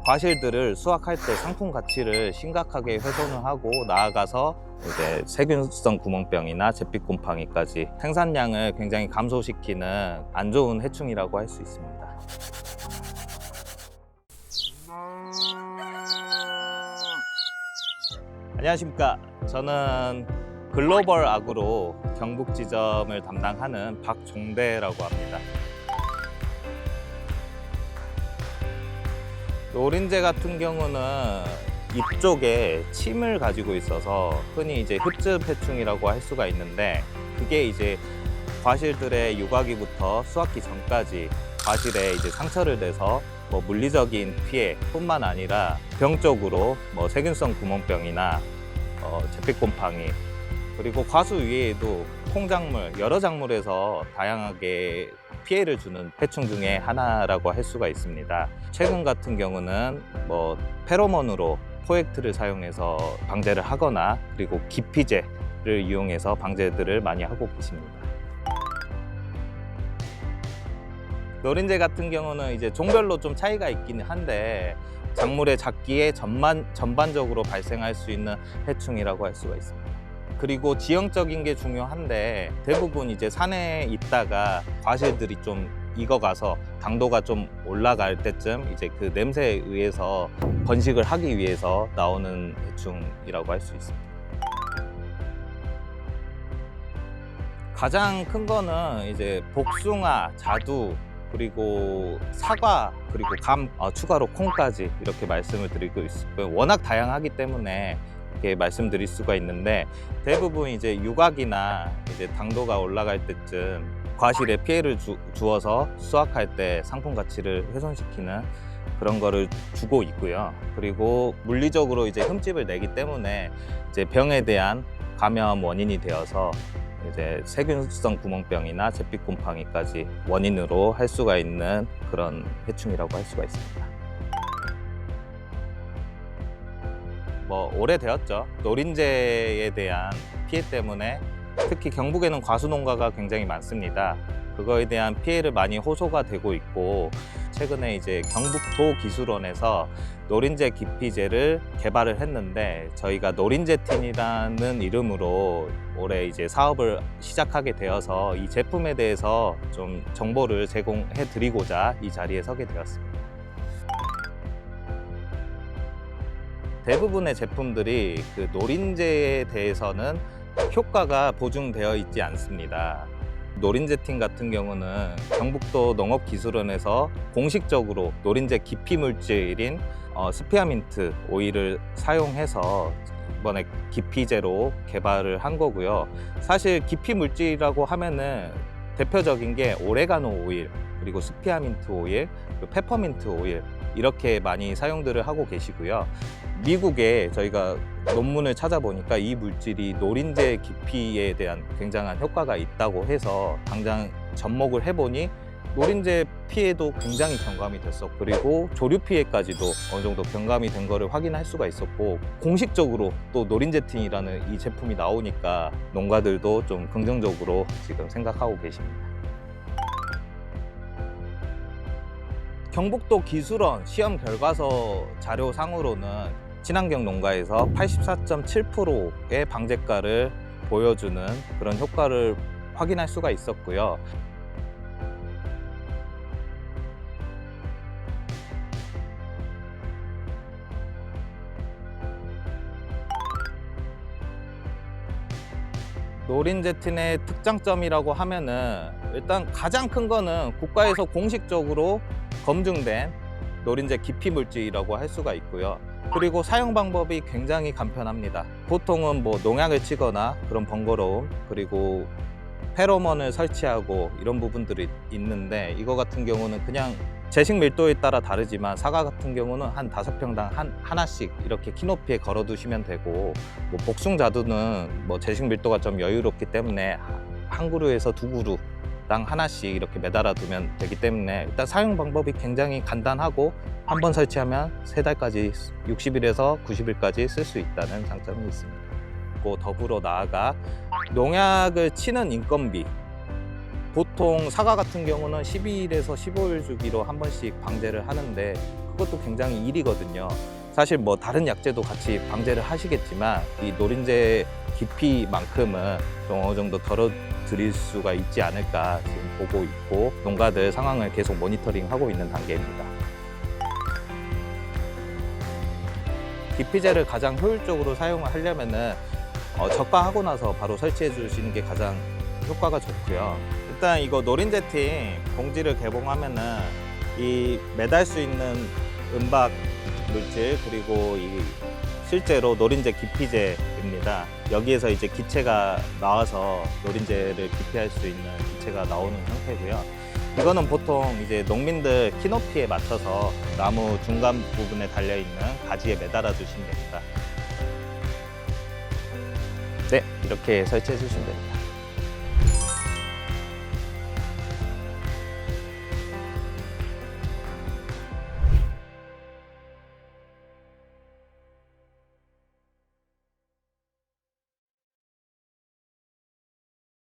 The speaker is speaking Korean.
과실들을 수확할 때 상품 가치를 심각하게 훼손을 하고 나아가서 이제 세균성 구멍병이나 잿빛곰팡이까지 생산량을 굉장히 감소시키는 안 좋은 해충이라고 할 수 있습니다. 안녕하십니까. 저는 글로벌 아그로 경북 지점을 담당하는 박종대라고 합니다. 노린재 같은 경우는 잎 쪽에 침을 가지고 있어서 흔히 이제 흡즙 해충이라고 할 수가 있는데, 그게 이제 과실들의 유과기부터 수확기 전까지 과실에 이제 상처를 내서 물리적인 피해뿐만 아니라 병적으로 세균성 구멍병이나 잿빛곰팡이, 그리고 과수 외에도 콩작물, 여러 작물에서 다양하게 피해를 주는 해충 중에 하나라고 할 수가 있습니다. 최근 같은 경우는 페로몬으로 포획트를 사용해서 방제를 하거나, 그리고 기피제를 이용해서 방제들을 많이 하고 계십니다. 노린재 같은 경우는 이제 종별로 좀 차이가 있긴 한데, 작물의 작기에 전반적으로 발생할 수 있는 해충이라고 할 수가 있습니다. 그리고 지형적인 게 중요한데, 대부분 이제 산에 있다가 과실들이 좀 익어가서 당도가 좀 올라갈 때쯤 이제 그 냄새에 의해서 번식을 하기 위해서 나오는 해충이라고 할 수 있습니다. 가장 큰 거는 이제 복숭아, 자두, 그리고 사과, 그리고 감, 추가로 콩까지 이렇게 말씀을 드리고 있고요. 워낙 다양하기 때문에 이렇게 말씀드릴 수가 있는데, 대부분 이제 유곽이나 이제 당도가 올라갈 때쯤 과실에 피해를 주어서 수확할 때 상품 가치를 훼손시키는 그런 거를 주고 있고요. 그리고 물리적으로 이제 흠집을 내기 때문에 이제 병에 대한 감염 원인이 되어서 이제 세균성 구멍병이나 잿빛곰팡이까지 원인으로 할 수가 있는 그런 해충이라고 할 수가 있습니다. 오래되었죠. 노린재에 대한 피해 때문에 특히 경북에는 과수농가가 굉장히 많습니다. 그거에 대한 피해를 많이 호소가 되고 있고, 최근에 이제 경북도기술원에서 노린재 기피제를 개발을 했는데, 저희가 노린재틴이라는 이름으로 올해 이제 사업을 시작하게 되어서 이 제품에 대해서 좀 정보를 제공해 드리고자 이 자리에 서게 되었습니다. 대부분의 제품들이 그 노린재에 대해서는 효과가 보증되어 있지 않습니다. 노린재틴 같은 경우는 경북도 농업기술원에서 공식적으로 노린재 기피 물질인 스피아민트 오일을 사용해서 이번에 기피제로 개발을 한 거고요. 사실 기피 물질이라고 하면은 대표적인 게 오레가노 오일, 그리고 스피아민트 오일, 그리고 페퍼민트 오일, 이렇게 많이 사용들을 하고 계시고요. 미국에 저희가 논문을 찾아보니까 이 물질이 노린재 기피에 대한 굉장한 효과가 있다고 해서 당장 접목을 해보니 노린재 피해도 굉장히 경감이 됐었고, 그리고 조류 피해까지도 어느 정도 경감이 된 거를 확인할 수가 있었고, 공식적으로 또 노린재틴이라는 이 제품이 나오니까 농가들도 좀 긍정적으로 지금 생각하고 계십니다. 경북도 기술원 시험 결과서 자료상으로는 친환경 농가에서 84.7%의 방제가를 보여주는 그런 효과를 확인할 수가 있었고요. 노린재틴의 특장점이라고 하면은, 일단 가장 큰 거는 국가에서 공식적으로 검증된 노린재 기피 물질이라고 할 수가 있고요. 그리고 사용 방법이 굉장히 간편합니다. 보통은 농약을 치거나 그런 번거로움, 그리고 페로몬을 설치하고 이런 부분들이 있는데, 이거 같은 경우는 그냥 제식 밀도에 따라 다르지만 사과 같은 경우는 한 5평당 하나씩 이렇게 키높이에 걸어 두시면 되고, 복숭자두는 제식 밀도가 좀 여유롭기 때문에 한 그루에서 2그루당 하나씩 이렇게 매달아 두면 되기 때문에, 일단 사용 방법이 굉장히 간단하고 한 번 설치하면 3달까지 60일에서 90일까지 쓸 수 있다는 장점이 있습니다. 더불어 나아가 농약을 치는 인건비, 보통 사과 같은 경우는 12일에서 15일 주기로 한 번씩 방제를 하는데 그것도 굉장히 일이거든요. 사실 뭐 다른 약재도 같이 방제를 하시겠지만 이 노린재 깊이만큼은 좀 어느 정도 덜어드릴 수가 있지 않을까 지금 보고 있고 농가들 상황을 계속 모니터링하고 있는 단계입니다. 기피제를 가장 효율적으로 사용을 하려면은 적과하고 나서 바로 설치해 주시는 게 가장 효과가 좋고요. 일단 이거 노린재팅 봉지를 개봉하면은 이 매달 수 있는 은박 물질 그리고 이 실제로 노린재 기피제입니다. 여기에서 이제 기체가 나와서 노린재를 기피할 수 있는 기체가 나오는 상태고요. 이거는 보통 이제 농민들 키높이에 맞춰서 나무 중간 부분에 달려 있는 가지에 매달아 주시면 됩니다. 네, 이렇게 설치해 주시면 됩니다.